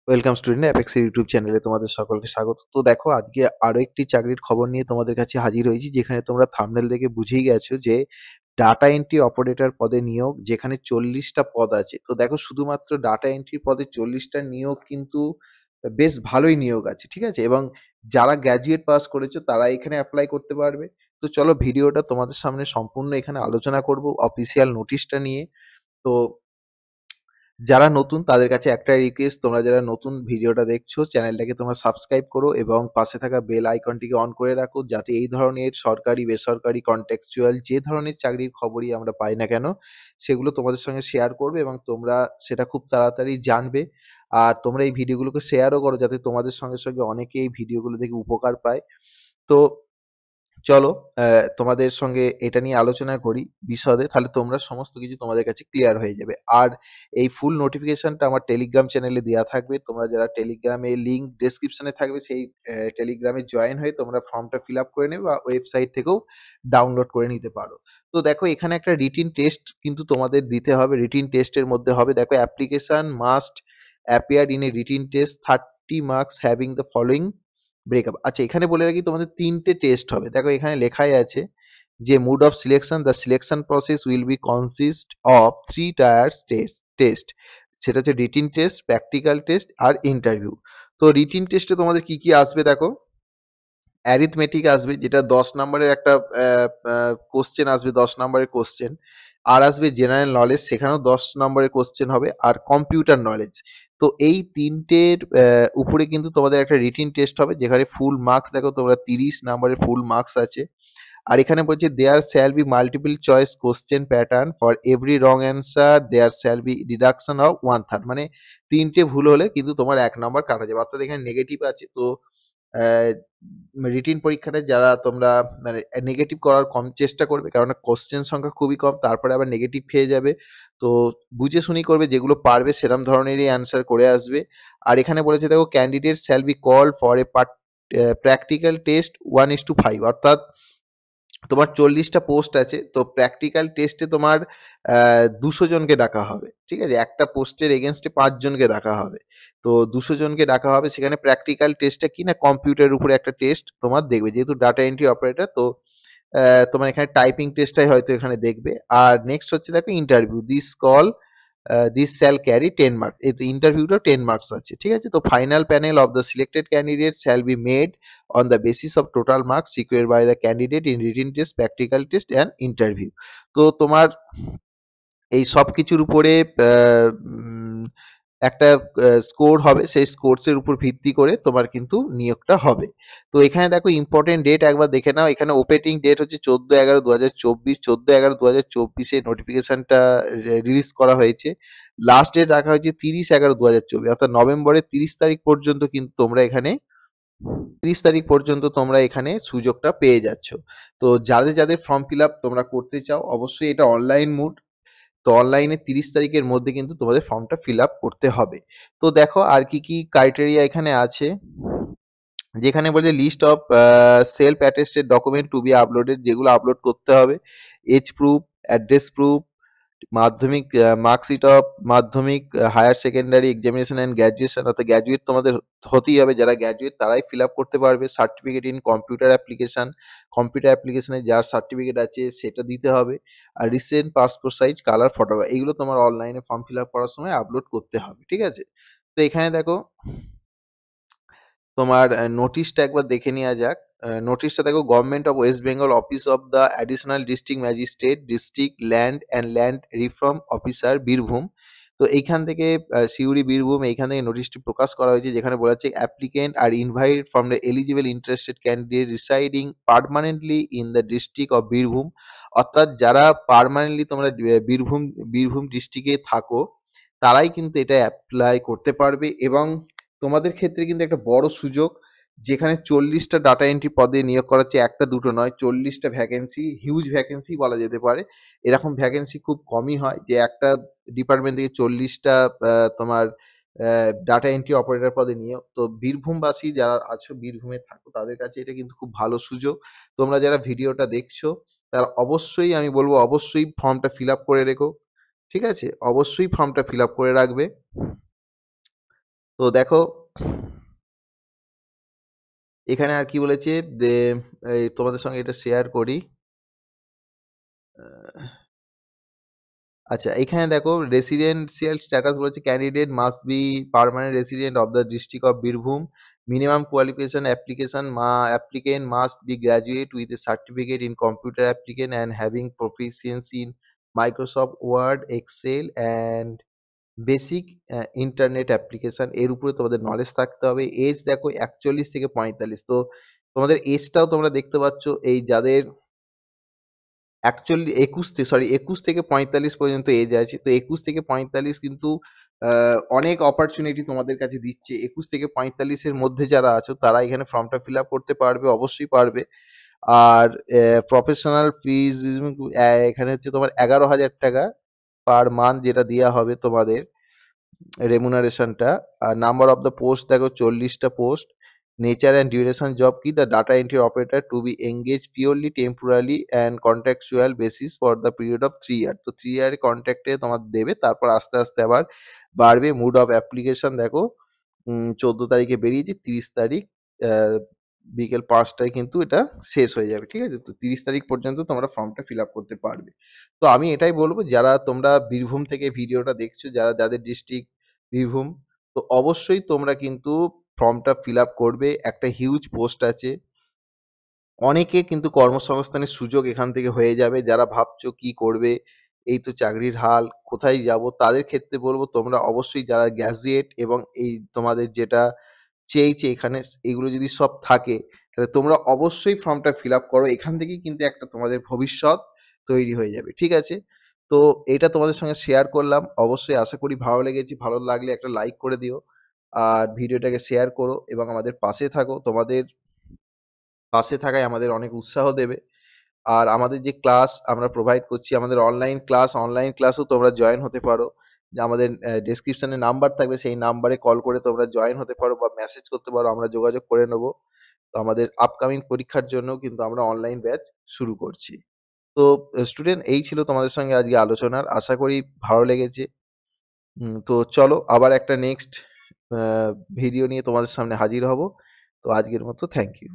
Welcome student অ্যাপেক্সের YouTube চ্যানেলে তোমাদের সকলকে স্বাগত। তো দেখো আজকে আরো একটি চাকরির খবর নিয়ে তোমাদের কাছে হাজির হয়েছি, যেখানে তোমরা থাম্বনেল দেখে বুঝেই গেছো যে ডাটা এন্ট্রি অপারেটর পদে নিয়োগ, যেখানে 40টা পদ আছে। তো দেখো শুধুমাত্র ডাটা এন্ট্রি পদে 40টা নিয়োগ কিন্তু বেশ ভালোই নিয়োগ আছে, ঠিক আছে? এবং যারা গ্র্যাজুয়েট পাস করেছো তারা এখানে অ্যাপ্লাই করতে পারবে। তো চলো ভিডিওটা তোমাদের সামনে সম্পূর্ণ এখানে আলোচনা করব অফিসিয়াল নোটিশটা নিয়ে। তো যারা নতুন তাদের কাছে একটাই রিকোয়েস্ট, তোমরা যারা নতুন ভিডিওটা দেখছো চ্যানেলটাকে তোমরা সাবস্ক্রাইব করো এবং পাশে থাকা বেল আইকনটিকে অন করে রাখো, যাতে এই ধরনের সরকারি বেসরকারি কন্ট্রাকচুয়াল যে ধরনের চাকরির খবরই আমরা পাই না কেন সেগুলো তোমাদের সঙ্গে শেয়ার করবে এবং তোমরা সেটা খুব তাড়াতাড়ি জানবে। আর তোমরা এই ভিডিওগুলোকে শেয়ারও করো, যাতে তোমাদের সঙ্গে সঙ্গে অনেকে এই ভিডিওগুলো দেখে উপকার পায়। তো চলো তোমাদের সঙ্গে এটা নিয়ে আলোচনা করি বিশদে, তাহলে তোমরা সমস্ত কিছু তোমাদের কাছে ক্লিয়ার হয়ে যাবে। আর এই ফুল নোটিফিকেশনটা আমার টেলিগ্রাম চ্যানেলে দেওয়া থাকবে, তোমরা যারা টেলিগ্রামে লিঙ্ক ডেসক্রিপশনে থাকবে সেই টেলিগ্রামে জয়েন হয়ে তোমরা ফর্মটা ফিল আপ করে নেবে বা ওয়েবসাইট থেকেও ডাউনলোড করে নিতে পারো। তো দেখো এখানে একটা রিটিন টেস্ট কিন্তু তোমাদের দিতে হবে। রিটিন টেস্টের মধ্যে হবে, দেখো application must appear in a written test 30 marks having the following breakup. আচ্ছা এখানে বলে রাখি তোমাদের 3টে টেস্ট হবে। দেখো এখানে লেখাই আছে যে mode of selection, the selection process will be consist of 3 tiers test. সেটা হচ্ছে রিটিন টেস্ট, প্র্যাকটিক্যাল টেস্ট আর ইন্টারভিউ। তো রিটিন টেস্টে তোমাদের কি কি আসবে দেখো, অ্যারিথমেটিক আসবে, যেটা 10 নম্বরের একটা কোশ্চেন আসবে, 10 নম্বরের কোশ্চেন। আর আসবে জেনারেল নলেজ, সেখানেও 10 নম্বরের কোশ্চেন হবে, আর কম্পিউটার নলেজ। তো এই তিনটের উপরে কিন্তু তোমাদের একটা রিটিন টেস্ট হবে, যেখানে ফুল মার্কস দেখো তোমরা 30 নম্বরের ফুল মার্কস আছে। আর এখানে বলছে there shall be multiple choice question pattern for every wrong answer there shall be deduction of 1/3, মানে 3টে ভুল হলে কিন্তু তোমার 1 নম্বর কাটা যাবে, অর্থাৎ এখানে নেগেটিভ আছে। তো রিটিন পরীক্ষাটা যারা তোমরা মানে নেগেটিভ করার কম চেষ্টা করবে, কারণ কোশ্চেন সংখ্যা খুবই কম, তারপরে আবার নেগেটিভ খেয়ে যাবে। তো বুঝে শুনি করবে, যেগুলো পারবে সেরম ধরনেরই অ্যান্সার করে আসবে। আর এখানে বলেছে দেখো candidate shall be call for a practical test 1:5, অর্থাৎ তোমার 40টা পোস্ট আছে, তো প্র্যাকটিক্যাল টেস্টে তোমার 200 জনকে ডাকা হবে, ঠিক আছে? একটা পোস্টের এগেনস্টে 5 জনকে ডাকা হবে। তো 200 জনকে ডাকা হবে, সেখানে প্র্যাকটিক্যাল টেস্টটা কি না কম্পিউটারের উপরে একটা টেস্ট তোমার দেখবে, যেহেতু ডাটা এন্ট্রি অপারেটর। তো তোমার এখানে টাইপিং টেস্টটাই হয়তো এখানে দেখবে। আর নেক্সট হচ্ছে দেখো interview, this shall carry 10 marks. এই তো ইন্টারভিউটা 10 মার্কস আছে, ঠিক আছে? তো final panel of the selected candidate shall be made on the basis of total marks secured by the candidate in written test, practical test and interview. তো তোমার এই সব কিছুর উপরে একটা স্কোর হবে, সেই স্কোরসের উপর ভিত্তি করে তোমার কিন্তু নিয়োগটা হবে। তো এখানে দেখো ইম্পর্টেন্ট ডেট একবার দেখে নাও, এখানে ওপেনিং ডেট হচ্ছে 14/11/2024, 14/11/2024 নোটিফিকেশনটা রিলিজ করা হয়েছে। লাস্ট ডেট রাখা হয়েছে 30/11/2024, অর্থাৎ নভেম্বরের 30 তারিখ পর্যন্ত কিন্তু তোমরা এখানে 30 তারিখ পর্যন্ত তোমরা এখানে সুযোগটা পেয়ে যাচ্ছ। তো যাদের যাদের ফর্ম ফিল আপ তোমরা করতে চাও, অবশ্যই এটা অনলাইন মুড। তো অনলাইনে 30 তারিখের মধ্যে কিন্তু তোমাদের ফর্মটা ফিল আপ করতে হবে। তো দেখো আর কি কি ক্রাইটেরিয়া এখানে আছে, যেখানে বলছে list of self attested document to be uploaded, যেগুলো আপলোড করতে হবে। Age proof, address proof, Madhyamik marksheet of Madhyamik, higher secondary examination and graduation, অর্থাৎ গ্র্যাজুয়েট তোমাদের হতেই হবে, যারা গ্র্যাজুয়েট তারাই ফিল আপ করতে পারবে। Certificate in computer application, computer অ্যাপ্লিকেশনে যার সার্টিফিকেট আছে সেটা দিতে হবে। আর recent passport size colour photograph, এইগুলো তোমার অনলাইনে ফর্ম ফিল আপ করার সময় আপলোড করতে হবে, ঠিক আছে? তো এখানে দেখো তোমার নোটিশটা একবার দেখে নেওয়া যাক। নোটিশটা দেখো, government of West Bengal, office of the additional district magistrate, district land and land reform officer, Birbhum. তো এইখান থেকে সিউড়ি বীরভূম, এইখান থেকে নোটিশটি প্রকাশ করা হয়েছে, যেখানে বলা হচ্ছে applicant are invited from the eligible interested candidate residing permanently in the district of Birbhum. অর্থাৎ যারা পার্মানেন্টলি তোমরা বীরভূম বীরভূম ডিস্ট্রিক্টে থাকো তারাই কিন্তু এটা অ্যাপ্লাই করতে পারবে। এবং তোমাদের ক্ষেত্রে কিন্তু একটা বড় সুযোগ, যেখানে 40টা ডাটা এন্ট্রি পদে নিয়োগ করা হচ্ছে, একটা দুটো নয়, 40টা ভ্যাকেন্সি, হিউজ ভ্যাকেন্সি বলা যেতে পারে। এরকম ভ্যাকেন্সি খুব কমই হয় যে একটা ডিপার্টমেন্ট থেকে 40টা তোমার ডাটা এন্ট্রি অপারেটর পদে নিয়োগ। তো বীরভূমবাসী যারা আছো, বীরভূমে থাকো, তাদের কাছে এটা কিন্তু খুব ভালো সুযোগ। তোমরা যারা ভিডিওটা দেখছো তারা অবশ্যই, আমি বলবো অবশ্যই ফর্মটা ফিল আপ করে রেখো, ঠিক আছে? অবশ্যই ফর্মটা ফিল আপ করে রাখবে। তো দেখো এখানে আর কি বলেছে যে এই তোমাদের সঙ্গে এটা শেয়ার করি। আচ্ছা, এখানে দেখো রেসিডেন্সিয়াল স্ট্যাটাস বলেছে candidate must be permanent resident of the district of Birbhum, minimum qualification application applicant must be graduate with a certificate in computer applicant and having proficiency in Microsoft Word Excel and basic internet application, এর উপরে তোমাদের knowledge থাকতে হবে। Age দেখো 41 থেকে 45, তো তোমাদের এজটাও তোমরা দেখতে পাচ্ছ এই যাদের 21 থেকে 45 পর্যন্ত এজ আছে, তো 21 থেকে 45 কিন্তু অনেক অপরচুনিটি তোমাদের কাছে দিচ্ছে। 21 থেকে 45-এর মধ্যে যারা আছো তারা এখানে ফর্মটা ফিল আপ করতে পারবে, অবশ্যই পারবে। আর প্রফেশনাল ফিজ এখানে হচ্ছে তোমার 11,000 টাকা পার মান্থ যেটা দেওয়া হবে তোমাদের রেমুনারেশনটা। আর নাম্বার অফ দ্য পোস্ট দেখো 40টা পোস্ট। নেচার অ্যান্ড ডিউরেশন জব কি, the data entry operator to be engage purely temporary and contractual basis for the period of 3 year. তো 3 ইয়ারের কন্ট্রাক্টে তোমার দেবে, তারপর আস্তে আস্তে আবার বাড়বে। মুড অফ অ্যাপ্লিকেশন দেখো 14 তারিখে বেরিয়েছে, 30 তারিখ বিকেল 5টায় কিন্তু এটা শেষ হয়ে যাবে। ঠিক আছে, তো 30 তারিখ পর্যন্ত তোমরা ফর্মটা ফিল আপ করতে পারবে। তো আমি এটাই বলবো, যারা তোমরা বীরভূম থেকে ভিডিওটা দেখছো, যাদের ডিস্ট্রিক্ট বীরভূম, তো অবশ্যই তোমরা কিন্তু ফর্মটা ফিল আপ করবে। একটা হিউজ পোস্ট আছে, অনেকে কিন্তু কর্মসংস্থানের সুযোগ এখান থেকে হয়ে যাবে। যারা ভাবছো কি করবে, এই তো চাকরির হাল, কোথায় যাব, তাদের ক্ষেত্রে বলবো তোমরা অবশ্যই যারা গ্র্যাজুয়েট এবং এই তোমাদের যেটা চেয়েছে এখানে এগুলো যদি সব থাকে, তাহলে তোমরা অবশ্যই ফর্মটা ফিল আপ করো। এখান থেকেই কিন্তু একটা তোমাদের ভবিষ্যৎ তৈরি হয়ে যাবে। ঠিক আছে, তো এটা তোমাদের সঙ্গে শেয়ার করলাম। অবশ্যই আশা করি ভালো লেগেছে। ভালো লাগলে একটা লাইক করে দিও, আর ভিডিওটাকে শেয়ার করো এবং আমাদের পাশে থাকো। তোমাদের পাশে থাকায় আমাদের অনেক উৎসাহ দেবে। আর আমাদের যে ক্লাস আমরা প্রোভাইড করছি, আমাদের অনলাইন ক্লাসও তোমরা জয়েন হতে পারো। যে আমাদের ডেসক্রিপশনে নাম্বার থাকবে, সেই নাম্বারে কল করে তোমরা জয়েন হতে পারো বা মেসেজ করতে পারো, আমরা যোগাযোগ করে নেবো। তো আমাদের আপকামিং পরীক্ষার জন্য কিন্তু আমরা অনলাইন ব্যাচ শুরু করছি। তো স্টুডেন্ট, এই ছিল তোমাদের সঙ্গে আজকে আলোচনার। আশা করি ভালো লেগেছে। তো চলো আবার একটা নেক্সট ভিডিও নিয়ে তোমাদের সামনে হাজির হব। তো আজকের মতো থ্যাংক ইউ।